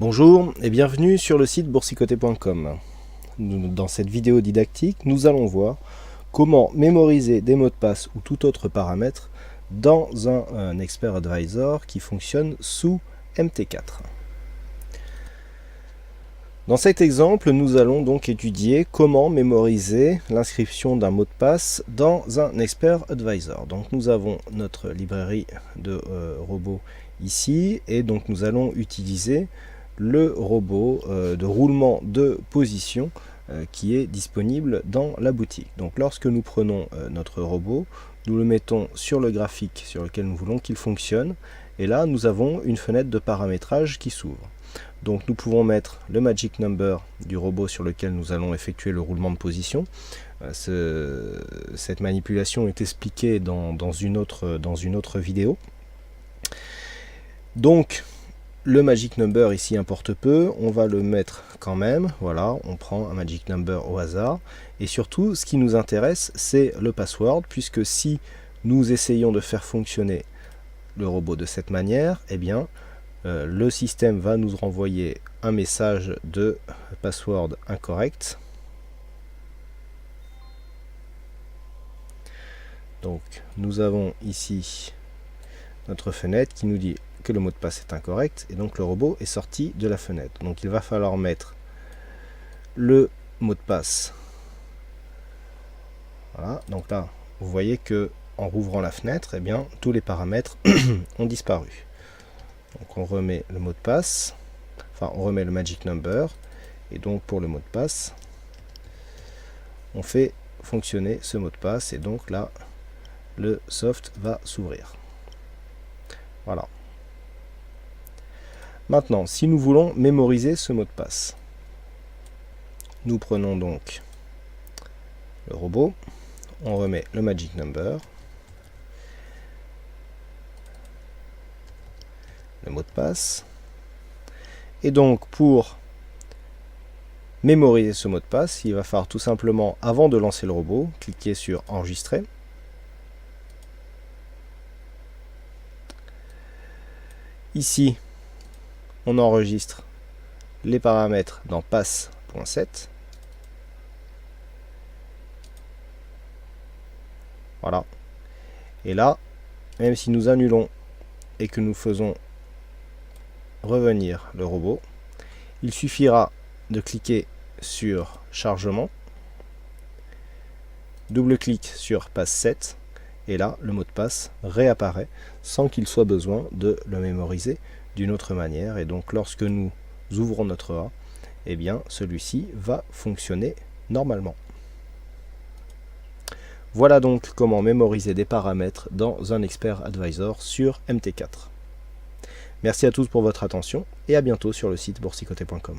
Bonjour et bienvenue sur le site boursicoté.com. Dans cette vidéo didactique, nous allons voir comment mémoriser des mots de passe ou tout autre paramètre dans un Expert Advisor qui fonctionne sous MT4. Dans cet exemple, nous allons donc étudier comment mémoriser l'inscription d'un mot de passe dans un Expert Advisor. Donc nous avons notre librairie de robots ici et donc nous allons utiliser le robot de roulement de position qui est disponible dans la boutique. Donc lorsque nous prenons notre robot, nous le mettons sur le graphique sur lequel nous voulons qu'il fonctionne, et là nous avons une fenêtre de paramétrage qui s'ouvre. Donc nous pouvons mettre le magic number du robot sur lequel nous allons effectuer le roulement de position. Cette manipulation est expliquée dans une autre vidéo. Donc le magic number ici importe peu, on va le mettre quand même, voilà, on prend un magic number au hasard, et surtout ce qui nous intéresse c'est le password, puisque si nous essayons de faire fonctionner le robot de cette manière, eh bien le système va nous renvoyer un message de password incorrect. Donc nous avons ici notre fenêtre qui nous dit que le mot de passe est incorrect et donc le robot est sorti de la fenêtre. Donc il va falloir mettre le mot de passe. Voilà, donc là vous voyez que en rouvrant la fenêtre, eh bien tous les paramètres ont disparu. Donc on remet le mot de passe, enfin on remet le magic number, et donc pour le mot de passe, on fait fonctionner ce mot de passe et donc là le soft va s'ouvrir. Voilà. Maintenant, si nous voulons mémoriser ce mot de passe, nous prenons donc le robot, on remet le magic number, le mot de passe, et donc pour mémoriser ce mot de passe, il va falloir tout simplement, avant de lancer le robot, cliquer sur enregistrer. Ici, on enregistre les paramètres dans pass.set. Voilà. Et là, même si nous annulons et que nous faisons revenir le robot, il suffira de cliquer sur chargement, double-clic sur pass7, et là, le mot de passe réapparaît sans qu'il soit besoin de le mémoriser d'une autre manière. Et donc, lorsque nous ouvrons notre A, eh bien, celui-ci va fonctionner normalement. Voilà donc comment mémoriser des paramètres dans un Expert Advisor sur MT4. Merci à tous pour votre attention et à bientôt sur le site boursicoté.com.